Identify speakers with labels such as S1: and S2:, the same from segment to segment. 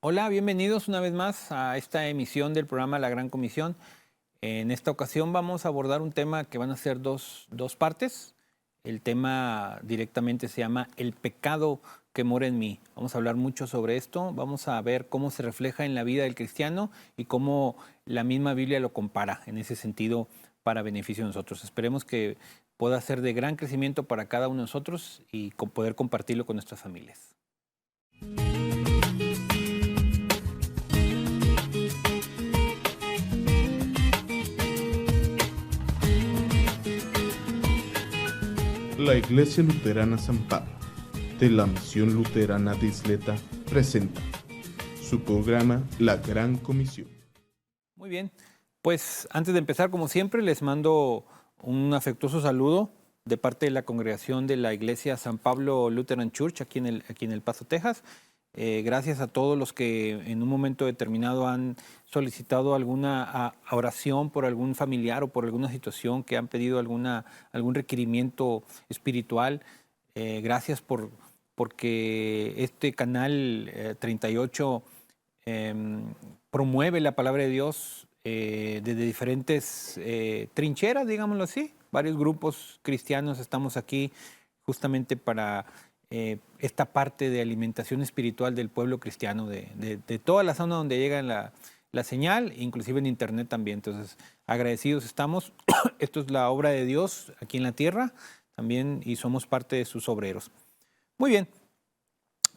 S1: Hola, bienvenidos una vez más a esta emisión del programa La Gran Comisión. En esta ocasión vamos a abordar un tema que van a ser dos partes. El tema directamente se llama El pecado que mora en mí. Vamos a hablar mucho sobre esto. Vamos a ver cómo se refleja en la vida del cristiano y cómo la misma Biblia lo compara en ese sentido para beneficio de nosotros. Esperemos que pueda ser de gran crecimiento para cada uno de nosotros y poder compartirlo con nuestras familias.
S2: La Iglesia Luterana San Pablo, de la Misión Luterana de Isleta, presenta su programa La Gran Comisión.
S1: Muy bien, pues antes de empezar, como siempre, les mando un afectuoso saludo de parte de la congregación de la Iglesia San Pablo Lutheran Church aquí en El Paso, Texas. Gracias a todos los que en un momento determinado han solicitado alguna oración por algún familiar o por alguna situación, que han pedido algún requerimiento espiritual. Gracias porque este canal 38 promueve la palabra de Dios desde diferentes trincheras, digámoslo así. Varios grupos cristianos estamos aquí justamente para esta parte de alimentación espiritual del pueblo cristiano, de toda la zona donde llega la señal, inclusive en internet también. Entonces, agradecidos estamos. Esto es la obra de Dios aquí en la tierra también y somos parte de sus obreros. Muy bien,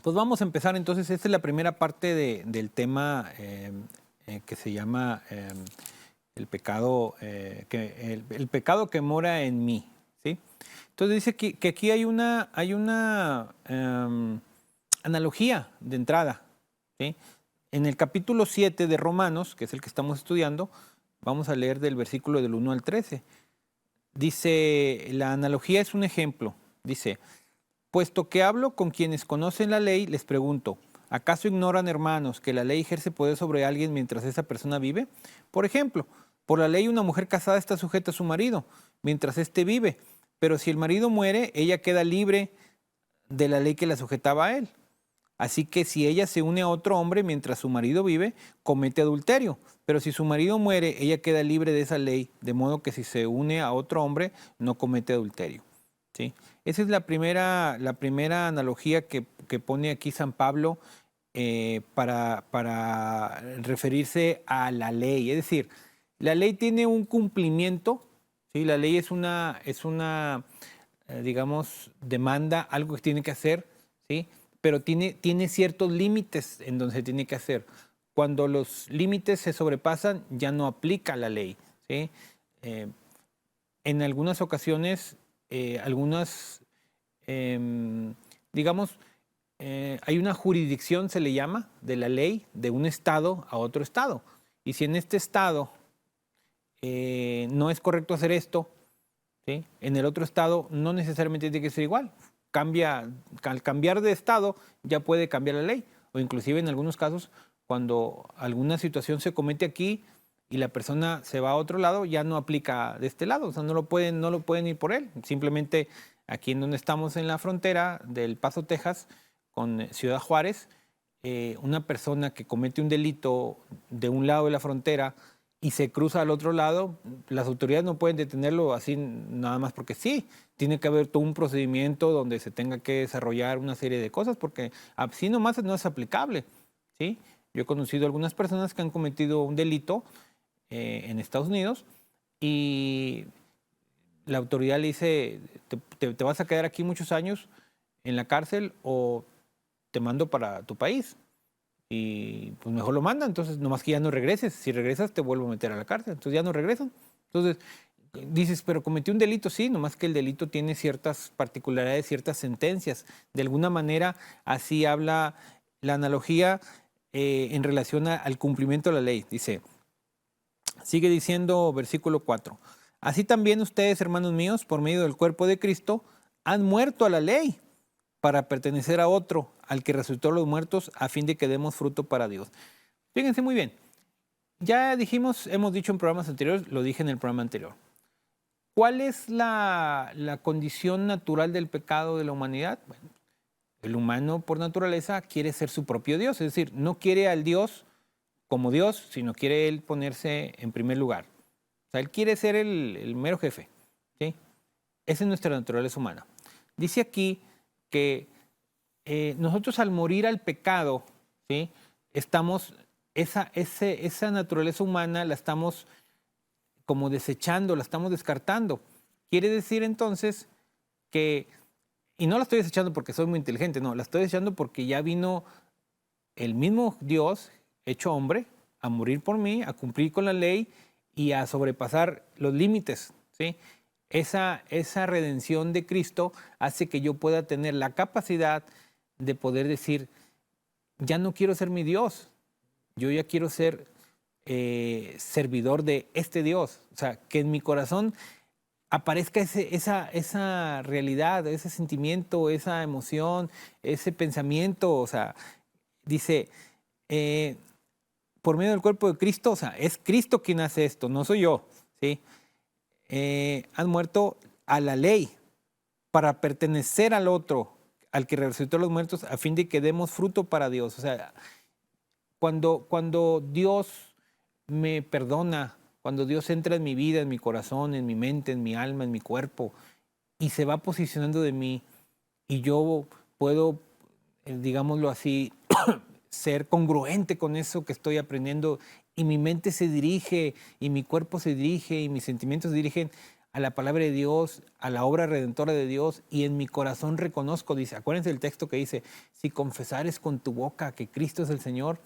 S1: pues vamos a empezar entonces. Esta es la primera parte del tema que se llama el pecado, el pecado que mora en mí, ¿sí? Entonces dice que aquí hay una analogía de entrada, ¿sí? En el capítulo 7 de Romanos, que es el que estamos estudiando, vamos a leer del versículo del 1 al 13. Dice, la analogía es un ejemplo. Dice, puesto que hablo con quienes conocen la ley, les pregunto, ¿acaso ignoran, hermanos, que la ley ejerce poder sobre alguien mientras esa persona vive? Por ejemplo, por la ley una mujer casada está sujeta a su marido mientras éste vive, pero si el marido muere, ella queda libre de la ley que la sujetaba a él. Así que si ella se une a otro hombre mientras su marido vive, comete adulterio. Pero si su marido muere, ella queda libre de esa ley, de modo que si se une a otro hombre, no comete adulterio. ¿Sí? Esa es la primera analogía que pone aquí San Pablo para referirse a la ley. Es decir, la ley tiene un cumplimiento, ¿sí? La ley es una digamos, demanda, algo que tiene que hacer, ¿sí? Pero tiene ciertos límites en donde se tiene que hacer. Cuando los límites se sobrepasan, ya no aplica la ley, ¿sí? Eh, en algunas ocasiones, algunas, digamos, hay una jurisdicción, se le llama, de la ley de un estado a otro estado. Y si en este estado no es correcto hacer esto, ¿sí? En el otro estado no necesariamente tiene que ser igual. Al cambiar de estado ya puede cambiar la ley. O inclusive en algunos casos, cuando alguna situación se comete aquí y la persona se va a otro lado, ya no aplica de este lado. O sea, no lo pueden ir por él. Simplemente aquí en donde estamos en la frontera del Paso, Texas, con Ciudad Juárez, una persona que comete un delito de un lado de la frontera y se cruza al otro lado, las autoridades no pueden detenerlo así nada más porque sí. Tiene que haber todo un procedimiento donde se tenga que desarrollar una serie de cosas porque así nomás no es aplicable, ¿sí? Yo he conocido algunas personas que han cometido un delito en Estados Unidos y la autoridad le dice, te vas a quedar aquí muchos años en la cárcel o te mando para tu país. Y pues mejor lo mandan, entonces nomás que ya no regreses. Si regresas te vuelvo a meter a la cárcel, entonces ya no regresan. Entonces dices, pero cometí un delito, sí, nomás que el delito tiene ciertas particularidades, ciertas sentencias. De alguna manera así habla la analogía en relación al cumplimiento de la ley. Dice, sigue diciendo versículo 4. Así también ustedes, hermanos míos, por medio del cuerpo de Cristo, han muerto a la ley para pertenecer a otro, al que resucitó a los muertos, a fin de que demos fruto para Dios. Fíjense muy bien. Ya dijimos, hemos dicho en programas anteriores, lo dije en el programa anterior. ¿Cuál es la condición natural del pecado de la humanidad? Bueno, El humano por naturaleza quiere ser su propio Dios, es decir, no quiere al Dios como Dios, sino quiere él ponerse en primer lugar. O sea, él quiere ser el mero jefe, ¿sí? Esa es nuestra naturaleza humana. Dice aquí que nosotros al morir al pecado, ¿sí? Estamos, esa naturaleza humana la estamos como desechando, la estamos descartando. Quiere decir entonces que, y no la estoy desechando porque soy muy inteligente, no, la estoy desechando porque ya vino el mismo Dios hecho hombre a morir por mí, a cumplir con la ley y a sobrepasar los límites, ¿sí? Esa redención de Cristo hace que yo pueda tener la capacidad de poder decir, ya no quiero ser mi Dios, yo ya quiero ser servidor de este Dios. O sea, que en mi corazón aparezca esa realidad, ese sentimiento, esa emoción, ese pensamiento. O sea, dice, por medio del cuerpo de Cristo, o sea, es Cristo quien hace esto, no soy yo, ¿sí? Han muerto a la ley para pertenecer al otro, al que resucitó a los muertos, a fin de que demos fruto para Dios. O sea, cuando Dios me perdona, cuando Dios entra en mi vida, en mi corazón, en mi mente, en mi alma, en mi cuerpo, y se va posicionando de mí, y yo puedo, digámoslo así, ser congruente con eso que estoy aprendiendo, y mi mente se dirige, y mi cuerpo se dirige, y mis sentimientos se dirigen a la palabra de Dios, a la obra redentora de Dios, y en mi corazón reconozco, dice, acuérdense del texto que dice, si confesares con tu boca que Cristo es el Señor,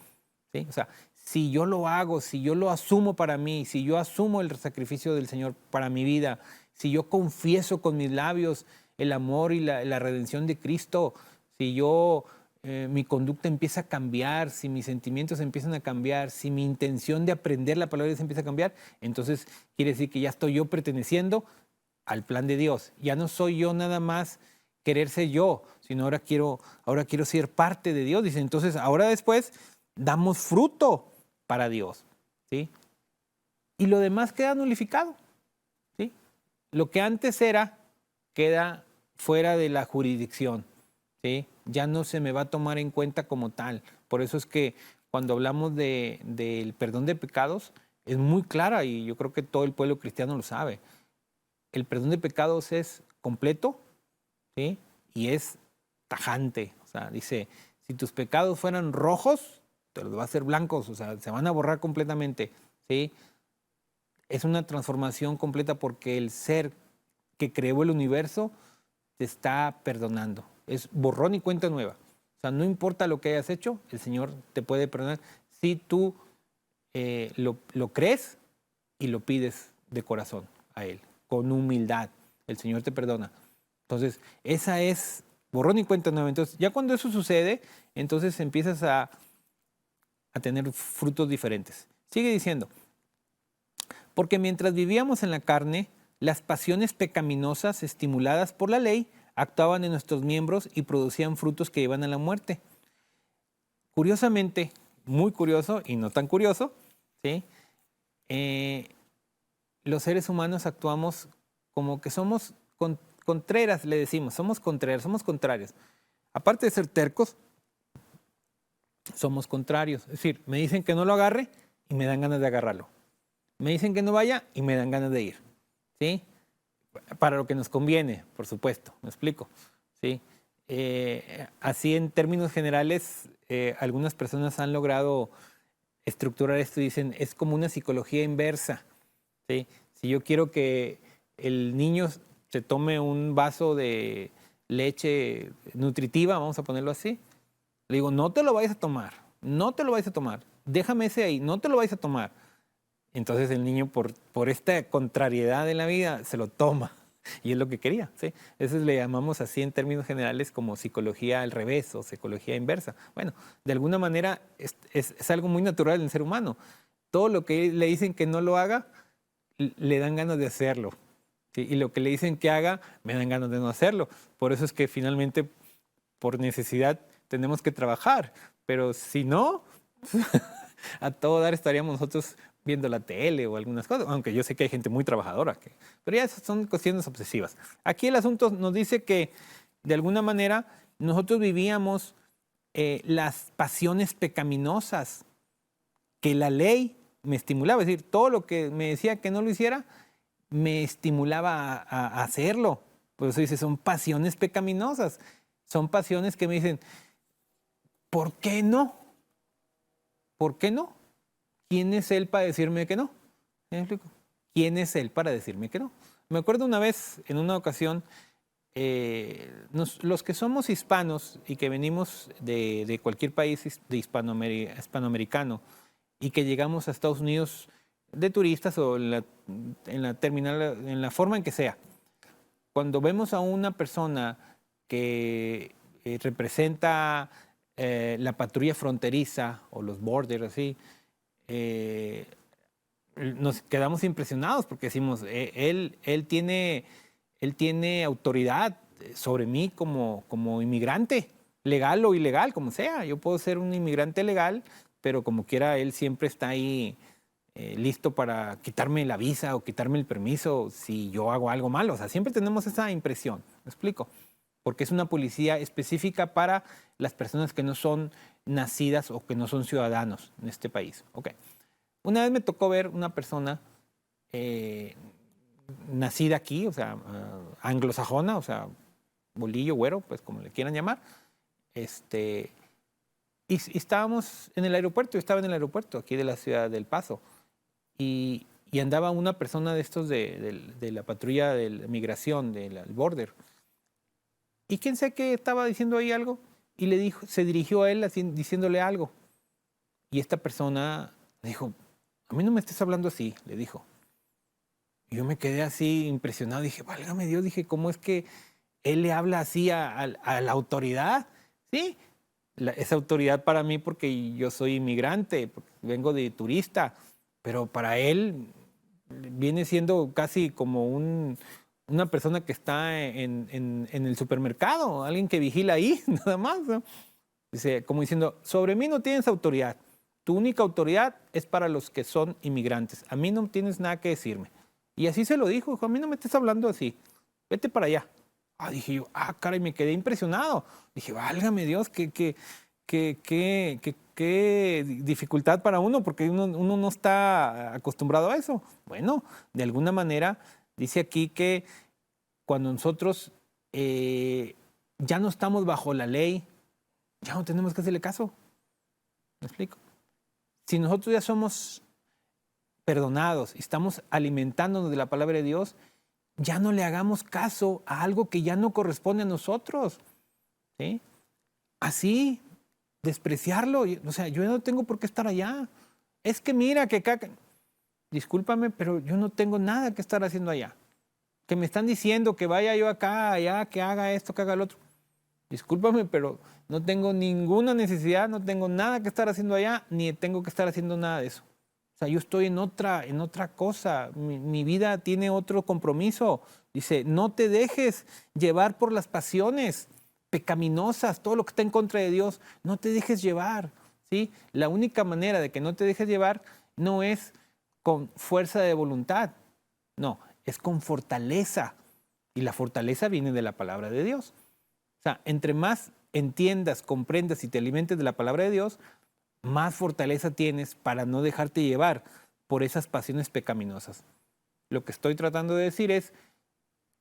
S1: ¿sí? O sea, si yo lo hago, si yo lo asumo para mí, si yo asumo el sacrificio del Señor para mi vida, si yo confieso con mis labios el amor y la redención de Cristo, si yo, mi conducta empieza a cambiar, si mis sentimientos empiezan a cambiar, si mi intención de aprender la palabra de Dios empieza a cambiar, entonces quiere decir que ya estoy yo perteneciendo al plan de Dios. Ya no soy yo nada más querer ser yo, sino ahora quiero ser parte de Dios. Dice, entonces ahora después damos fruto para Dios, ¿sí? Y lo demás queda nulificado, ¿sí? Lo que antes era queda fuera de la jurisdicción, ¿sí? Ya no se me va a tomar en cuenta como tal. Por eso es que cuando hablamos del perdón de pecados, es muy clara y yo creo que todo el pueblo cristiano lo sabe. El perdón de pecados es completo, ¿sí? Y es tajante. O sea, dice, si tus pecados fueran rojos, te los va a hacer blancos, o sea, se van a borrar completamente, ¿sí? Es una transformación completa porque el ser que creó el universo te está perdonando. Es borrón y cuenta nueva. O sea, no importa lo que hayas hecho, el Señor te puede perdonar si tú lo crees y lo pides de corazón a Él, con humildad. El Señor te perdona. Entonces, esa es borrón y cuenta nueva. Entonces, ya cuando eso sucede, entonces empiezas a tener frutos diferentes. Sigue diciendo, porque mientras vivíamos en la carne, las pasiones pecaminosas estimuladas por la ley actuaban en nuestros miembros y producían frutos que llevan a la muerte. Curiosamente, muy curioso y no tan curioso, ¿sí? Los seres humanos actuamos como que somos contreras, le decimos, somos contrarios. Aparte de ser tercos, somos contrarios. Es decir, me dicen que no lo agarre y me dan ganas de agarrarlo. Me dicen que no vaya y me dan ganas de ir. ¿Sí? Para lo que nos conviene, por supuesto. ¿Me explico? ¿Sí? Así en términos generales, algunas personas han logrado estructurar esto y dicen, es como una psicología inversa. ¿Sí? Si yo quiero que el niño se tome un vaso de leche nutritiva, vamos a ponerlo así, le digo, no te lo vayas a tomar, no te lo vayas a tomar, déjame ese ahí, no te lo vayas a tomar. Entonces el niño por esta contrariedad de la vida se lo toma y es lo que quería, ¿sí? Eso le llamamos así en términos generales como psicología al revés o psicología inversa. Bueno, de alguna manera es algo muy natural en el ser humano. Todo lo que le dicen que no lo haga, le dan ganas de hacerlo, ¿sí? Y lo que le dicen que haga, me dan ganas de no hacerlo. Por eso es que finalmente, por necesidad, tenemos que trabajar. Pero si no, a todo dar estaríamos nosotros viendo la tele o algunas cosas, aunque yo sé que hay gente muy trabajadora, pero ya son cuestiones obsesivas. Aquí el asunto nos dice que, de alguna manera, nosotros vivíamos las pasiones pecaminosas que la ley me estimulaba. Es decir, todo lo que me decía que no lo hiciera, me estimulaba a hacerlo. Por eso dice, son pasiones pecaminosas. Son pasiones que me dicen, ¿por qué no? ¿Por qué no? ¿Quién es él para decirme que no? ¿Me explico? ¿Quién es él para decirme que no? Me acuerdo una vez, en una ocasión, los que somos hispanos y que venimos de cualquier país de hispanoamericano y que llegamos a Estados Unidos de turistas o en la terminal, en la forma en que sea, cuando vemos a una persona que representa la patrulla fronteriza o los borders, así, nos quedamos impresionados porque decimos, él tiene autoridad sobre mí como inmigrante, legal o ilegal, como sea. Yo puedo ser un inmigrante legal, pero como quiera, él siempre está ahí listo para quitarme la visa o quitarme el permiso si yo hago algo malo. O sea, siempre tenemos esa impresión, ¿me explico? Porque es una policía específica para las personas que no son nacidas o que no son ciudadanos en este país. Okay. Una vez me tocó ver una persona nacida aquí, o sea, anglosajona, o sea, bolillo, güero, pues como le quieran llamar. Y estábamos en el aeropuerto, yo estaba en el aeropuerto aquí de la ciudad del Paso. Y andaba una persona de estos de la patrulla de la migración, del border. Y quién sé qué estaba diciendo ahí algo. Y le dijo, se dirigió a él así, diciéndole algo. Y esta persona le dijo, a mí no me estés hablando así, le dijo. Y yo me quedé así impresionado. Dije, válgame Dios, dije, ¿cómo es que él le habla así a la autoridad? Sí, esa autoridad para mí porque yo soy inmigrante, vengo de turista, pero para él viene siendo casi como una persona que está en el supermercado, alguien que vigila ahí, nada más, ¿no? Dice, como diciendo, sobre mí no tienes autoridad. Tu única autoridad es para los que son inmigrantes. A mí no tienes nada que decirme. Y así se lo dijo, a mí no me estés hablando así. Vete para allá. Dije yo, caray, me quedé impresionado. Dije, válgame Dios, qué dificultad para uno, porque uno no está acostumbrado a eso. Bueno, de alguna manera dice aquí que cuando nosotros ya no estamos bajo la ley, ya no tenemos que hacerle caso. ¿Me explico? Si nosotros ya somos perdonados y estamos alimentándonos de la palabra de Dios, ya no le hagamos caso a algo que ya no corresponde a nosotros. ¿Sí? Así, despreciarlo. O sea, yo no tengo por qué estar allá. Es que mira que acá... Discúlpame, pero yo no tengo nada que estar haciendo allá. Que me están diciendo que vaya yo acá, allá, que haga esto, que haga lo otro. Discúlpame, pero no tengo ninguna necesidad, no tengo nada que estar haciendo allá, ni tengo que estar haciendo nada de eso. O sea, yo estoy en otra cosa. Mi vida tiene otro compromiso. Dice, no te dejes llevar por las pasiones pecaminosas, todo lo que está en contra de Dios. No te dejes llevar, ¿sí? La única manera de que no te dejes llevar no es con fuerza de voluntad. No, es con fortaleza. Y la fortaleza viene de la palabra de Dios. O sea, entre más entiendas, comprendas y te alimentes de la palabra de Dios, más fortaleza tienes para no dejarte llevar por esas pasiones pecaminosas. Lo que estoy tratando de decir es,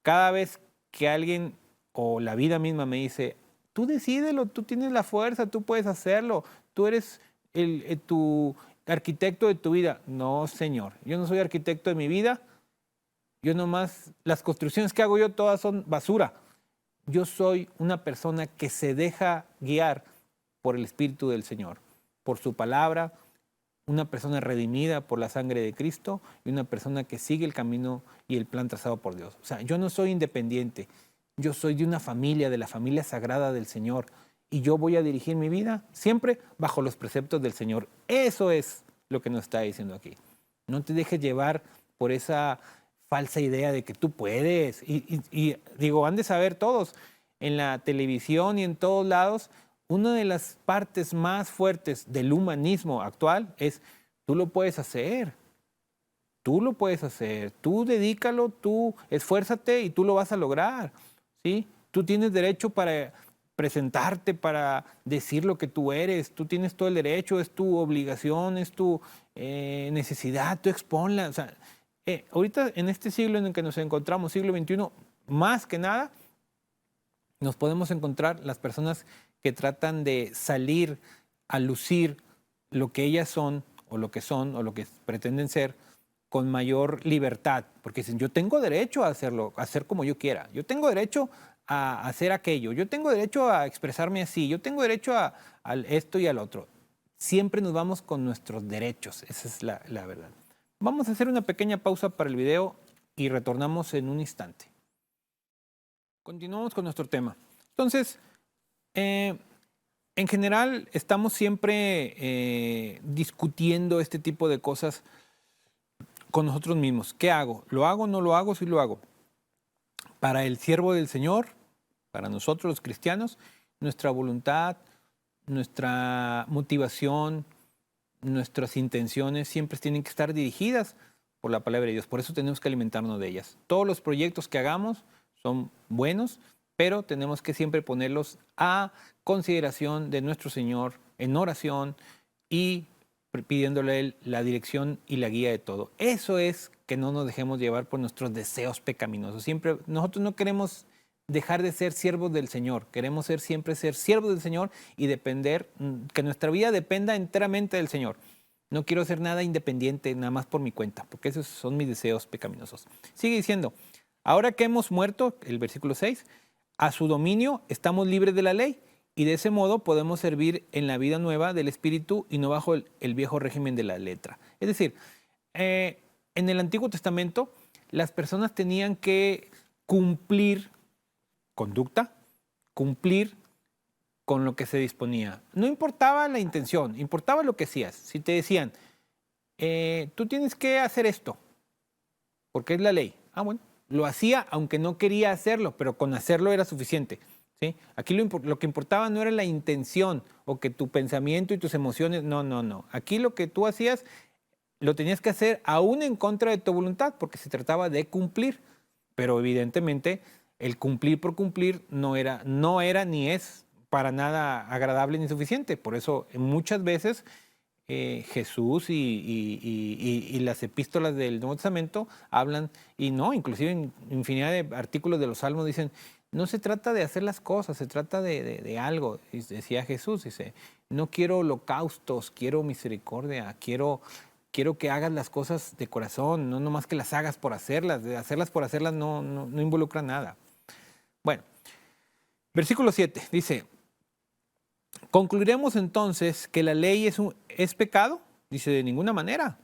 S1: cada vez que alguien o la vida misma me dice, tú decídelo, tú tienes la fuerza, tú puedes hacerlo, tú eres tu arquitecto de tu vida. No, Señor, yo no soy arquitecto de mi vida, yo nomás, las construcciones que hago yo todas son basura. Yo soy una persona que se deja guiar por el Espíritu del Señor, por su palabra, una persona redimida por la sangre de Cristo y una persona que sigue el camino y el plan trazado por Dios. O sea, yo no soy independiente, yo soy de una familia, de la familia sagrada del Señor, y yo voy a dirigir mi vida siempre bajo los preceptos del Señor. Eso es lo que nos está diciendo aquí. No te dejes llevar por esa falsa idea de que tú puedes. Y digo, han de saber todos, en la televisión y en todos lados, una de las partes más fuertes del humanismo actual es, tú lo puedes hacer, tú dedícalo, tú esfuérzate y tú lo vas a lograr, ¿sí? Tú tienes derecho para presentarte para decir lo que tú eres. Tú tienes todo el derecho, es tu obligación, es tu necesidad, tú exponla. O sea, ahorita en este siglo en el que nos encontramos, siglo XXI, más que nada, nos podemos encontrar las personas que tratan de salir a lucir lo que ellas son o lo que pretenden ser con mayor libertad, porque dicen, yo tengo derecho a hacerlo, a hacer como yo quiera, yo tengo derecho a hacer aquello, yo tengo derecho a expresarme así, yo tengo derecho a esto y al otro. Siempre nos vamos con nuestros derechos, esa es la verdad. Vamos a hacer una pequeña pausa para el video y retornamos en un instante. Continuamos con nuestro tema. Entonces, en general estamos siempre discutiendo este tipo de cosas con nosotros mismos. ¿Qué hago? ¿Lo hago? ¿No lo hago? Sí lo hago. Para el siervo del Señor, para nosotros los cristianos, nuestra voluntad, nuestra motivación, nuestras intenciones siempre tienen que estar dirigidas por la palabra de Dios. Por eso tenemos que alimentarnos de ellas. Todos los proyectos que hagamos son buenos, pero tenemos que siempre ponerlos a consideración de nuestro Señor en oración y pidiéndole a Él la dirección y la guía de todo. Eso es que no nos dejemos llevar por nuestros deseos pecaminosos. Siempre, nosotros no queremos dejar de ser siervos del Señor. Queremos siempre ser siervos del Señor y depender, que nuestra vida dependa enteramente del Señor. No quiero hacer nada independiente, nada más por mi cuenta, porque esos son mis deseos pecaminosos. Sigue diciendo, ahora que hemos muerto, el versículo 6, a su dominio estamos libres de la ley y de ese modo podemos servir en la vida nueva del Espíritu y no bajo el viejo régimen de la letra. Es decir, en el Antiguo Testamento las personas tenían que cumplir conducta, cumplir con lo que se disponía. No importaba la intención, importaba lo que hacías. Si te decían, tú tienes que hacer esto, porque es la ley. Ah, bueno, lo hacía aunque no quería hacerlo, pero con hacerlo era suficiente. ¿Sí? Aquí lo que importaba no era la intención o que tu pensamiento y tus emociones, no. Aquí lo que tú hacías lo tenías que hacer aún en contra de tu voluntad, porque se trataba de cumplir. Pero evidentemente el cumplir por cumplir no era ni es para nada agradable ni suficiente. Por eso muchas veces Jesús y las epístolas del Nuevo Testamento hablan, y no, inclusive en infinidad de artículos de los Salmos dicen, no se trata de hacer las cosas, se trata de algo. Y decía Jesús, dice, no quiero holocaustos, quiero misericordia, quiero que hagas las cosas de corazón, no nomás que las hagas por hacerlas. De hacerlas por hacerlas no involucra nada. Bueno, versículo 7 dice, ¿concluiremos entonces que la ley es pecado? Dice, de ninguna manera.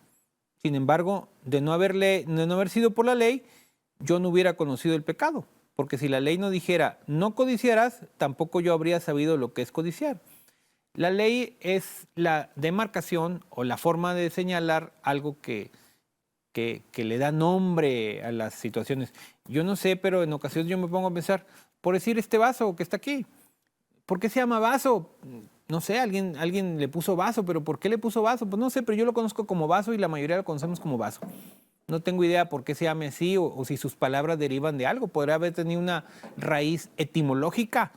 S1: Sin embargo, de no haber sido por la ley, yo no hubiera conocido el pecado. Porque si la ley no dijera, no codiciarás, tampoco yo habría sabido lo que es codiciar. La ley es la demarcación o la forma de señalar algo que le da nombre a las situaciones. Yo no sé, pero en ocasiones yo me pongo a pensar, por decir este vaso que está aquí, ¿por qué se llama vaso? No sé, alguien le puso vaso, pero ¿por qué le puso vaso? Pues no sé, pero yo lo conozco como vaso y la mayoría lo conocemos como vaso. No tengo idea por qué se llame así o si sus palabras derivan de algo. Podría haber tenido una raíz etimológica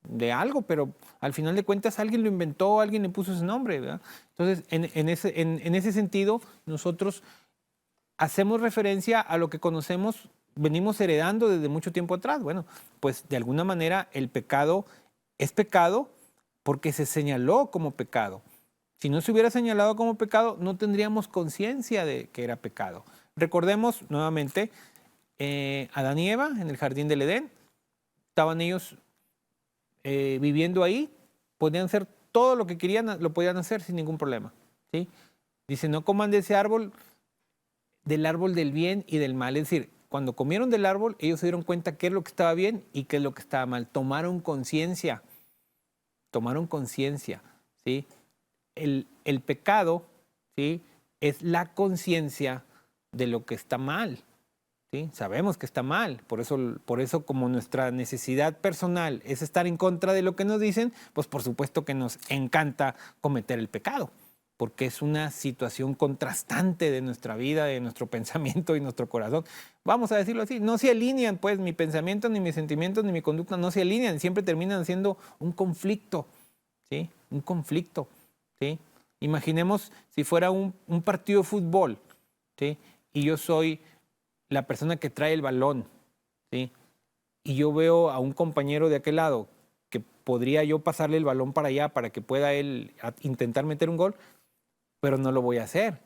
S1: de algo, pero al final de cuentas alguien lo inventó, alguien le puso ese nombre, ¿verdad? Entonces, en ese sentido, nosotros hacemos referencia a lo que conocemos, venimos heredando desde mucho tiempo atrás. Bueno, pues de alguna manera el pecado es pecado porque se señaló como pecado. Si no se hubiera señalado como pecado, no tendríamos conciencia de que era pecado. Recordemos nuevamente, Adán y Eva en el jardín del Edén, estaban ellos viviendo ahí, podían hacer todo lo que querían, lo podían hacer sin ningún problema. ¿Sí? Dice, no coman de ese árbol, del árbol del bien y del mal. Es decir, cuando comieron del árbol, ellos se dieron cuenta qué es lo que estaba bien y qué es lo que estaba mal. Tomaron conciencia, ¿sí? El pecado, ¿sí?, es la conciencia de lo que está mal. ¿Sí? Sabemos que está mal, por eso como nuestra necesidad personal es estar en contra de lo que nos dicen, pues por supuesto que nos encanta cometer el pecado. porque es una situación contrastante de nuestra vida, de nuestro pensamiento y nuestro corazón. Vamos a decirlo así, no se alinean, pues mi pensamiento, ni mis sentimientos, ni mi conducta no se alinean, siempre terminan siendo un conflicto, ¿sí? Un conflicto, ¿sí? Imaginemos si fuera un partido de fútbol, ¿sí? Y yo soy la persona que trae el balón, ¿sí? Y yo veo a un compañero de aquel lado que podría yo pasarle el balón para allá para que pueda él intentar meter un gol, pero no lo voy a hacer.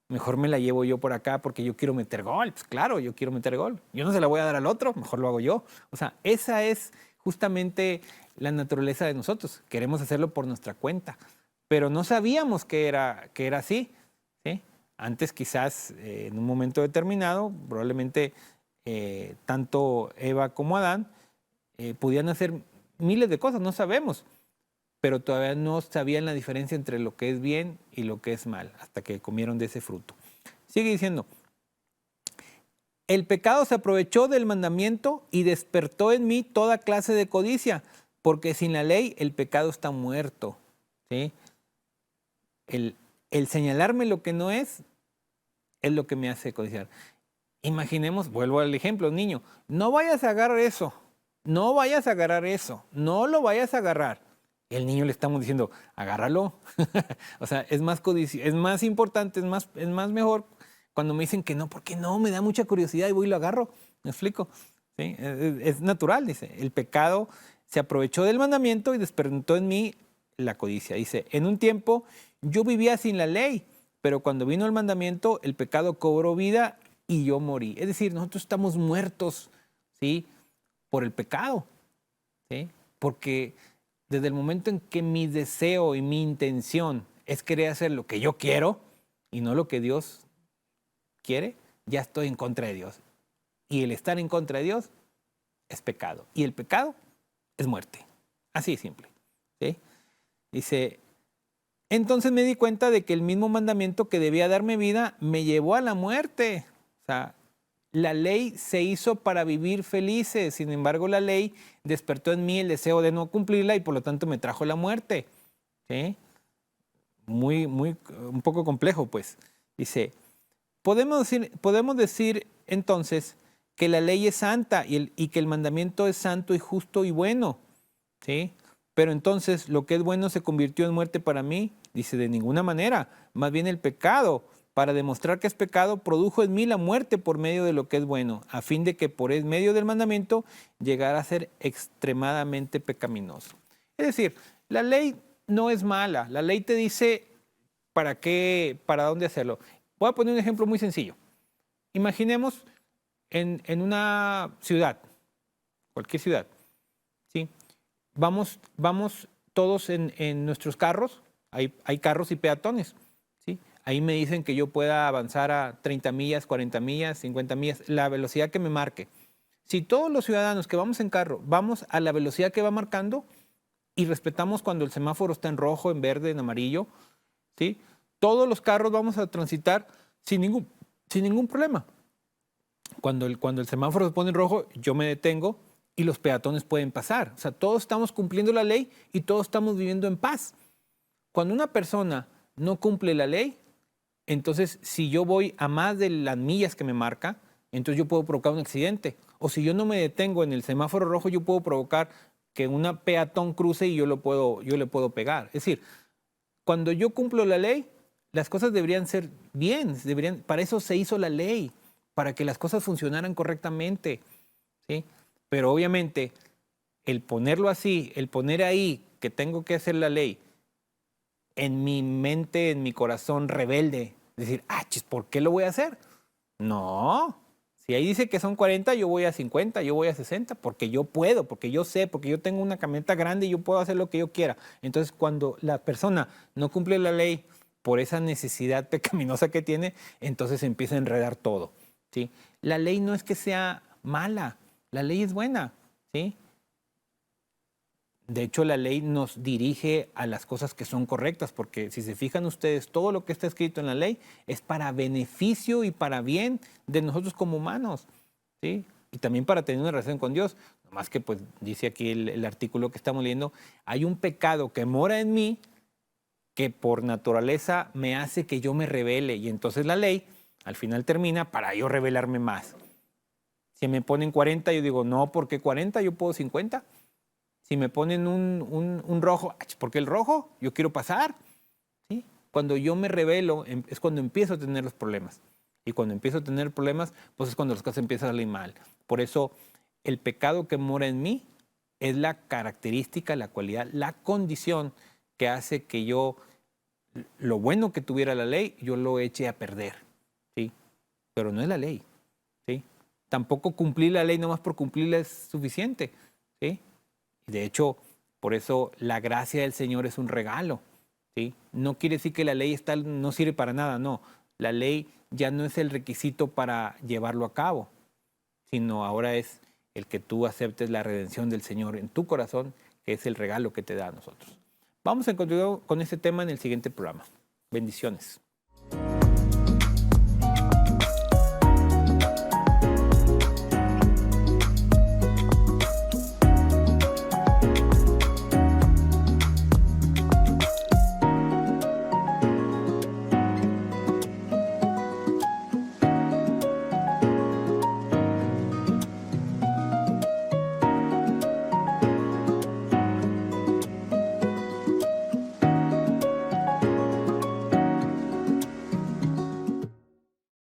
S1: Mejor me la llevo yo por acá porque yo quiero meter gol. Pues claro, yo quiero meter gol. Yo no se la voy a dar al otro, mejor lo hago yo. O sea, esa es justamente la naturaleza de nosotros. Queremos hacerlo por nuestra cuenta, pero no sabíamos que era así, ¿sí? Antes quizás en un momento determinado, probablemente tanto Eva como Adán podían hacer miles de cosas, no sabemos, pero todavía no sabían la diferencia entre lo que es bien y lo que es mal, hasta que comieron de ese fruto. Sigue diciendo, el pecado se aprovechó del mandamiento y despertó en mí toda clase de codicia, porque sin la ley el pecado está muerto, ¿sí? El señalarme lo que no es lo que me hace codiciar. Imaginemos, vuelvo al ejemplo, niño, no vayas a agarrar eso, no vayas a agarrar eso, no lo vayas a agarrar. El niño le estamos diciendo, agárralo. O sea, es más es más importante, es más mejor cuando me dicen que no, porque no, me da mucha curiosidad y voy y lo agarro. ¿Me explico? ¿Sí? Es natural, dice. El pecado se aprovechó del mandamiento y despertó en mí la codicia. Dice, en un tiempo yo vivía sin la ley, pero cuando vino el mandamiento, el pecado cobró vida y yo morí. Es decir, nosotros estamos muertos, ¿sí? Por el pecado, ¿sí? Porque desde el momento en que mi deseo y mi intención es querer hacer lo que yo quiero y no lo que Dios quiere, ya estoy en contra de Dios. Y el estar en contra de Dios es pecado. Y el pecado es muerte. Así de simple, ¿sí? Dice, entonces me di cuenta de que el mismo mandamiento que debía darme vida me llevó a la muerte. O sea, la ley se hizo para vivir felices, sin embargo la ley despertó en mí el deseo de no cumplirla y por lo tanto me trajo la muerte. ¿Sí? Un poco complejo, pues. Dice, podemos decir entonces que la ley es santa y que el mandamiento es santo y justo y bueno. ¿Sí? Pero entonces lo que es bueno se convirtió en muerte para mí. Dice, de ninguna manera, más bien el pecado, para demostrar que es pecado, produjo en mí la muerte por medio de lo que es bueno, a fin de que por medio del mandamiento llegara a ser extremadamente pecaminoso. Es decir, la ley no es mala, la ley te dice para qué, para dónde hacerlo. Voy a poner un ejemplo muy sencillo. Imaginemos en una ciudad, cualquier ciudad, ¿sí? Vamos todos en nuestros carros, hay carros y peatones, ¿sí? Ahí me dicen que yo pueda avanzar a 30 millas, 40 millas, 50 millas, la velocidad que me marque. Si todos los ciudadanos que vamos en carro vamos a la velocidad que va marcando y respetamos cuando el semáforo está en rojo, en verde, en amarillo, ¿sí? Todos los carros vamos a transitar sin ningún problema. Cuando el semáforo se pone en rojo, yo me detengo y los peatones pueden pasar. O sea, todos estamos cumpliendo la ley y todos estamos viviendo en paz. Cuando una persona no cumple la ley, entonces si yo voy a más de las millas que me marca, entonces yo puedo provocar un accidente. O si yo no me detengo en el semáforo rojo, yo puedo provocar que una peatón cruce y yo le puedo pegar. Es decir, cuando yo cumplo la ley, las cosas deberían ser bien. Para eso se hizo la ley, para que las cosas funcionaran correctamente, ¿sí? Pero obviamente el ponerlo así, el poner ahí que tengo que hacer la ley, en mi mente, en mi corazón rebelde, decir, ¿por qué lo voy a hacer? No, si ahí dice que son 40, yo voy a 50, yo voy a 60, porque yo puedo, porque yo sé, porque yo tengo una camioneta grande y yo puedo hacer lo que yo quiera. Entonces, cuando la persona no cumple la ley por esa necesidad pecaminosa que tiene, entonces empieza a enredar todo, ¿sí? La ley no es que sea mala, la ley es buena, ¿sí? De hecho, la ley nos dirige a las cosas que son correctas, porque si se fijan ustedes, todo lo que está escrito en la ley es para beneficio y para bien de nosotros como humanos, ¿sí? Y también para tener una relación con Dios. Nomás que, pues, dice aquí el artículo que estamos leyendo, hay un pecado que mora en mí que por naturaleza me hace que yo me rebele. Y entonces la ley al final termina para yo rebelarme más. Si me ponen 40, yo digo, no, ¿por qué 40? Yo puedo 50. Si me ponen un rojo, ¿por qué el rojo? Yo quiero pasar. ¿Sí? Cuando yo me rebelo es cuando empiezo a tener los problemas. Y cuando empiezo a tener problemas, pues es cuando las cosas empiezan a salir mal. Por eso el pecado que mora en mí es la característica, la cualidad, la condición que hace que yo, lo bueno que tuviera la ley, yo lo eche a perder. ¿Sí? Pero no es la ley. ¿Sí? Tampoco cumplir la ley nomás por cumplirla es suficiente. ¿Sí? De hecho, por eso la gracia del Señor es un regalo. ¿Sí? No quiere decir que la ley no sirve para nada, no. La ley ya no es el requisito para llevarlo a cabo, sino ahora es el que tú aceptes la redención del Señor en tu corazón, que es el regalo que te da a nosotros. Vamos a continuar con este tema en el siguiente programa. Bendiciones.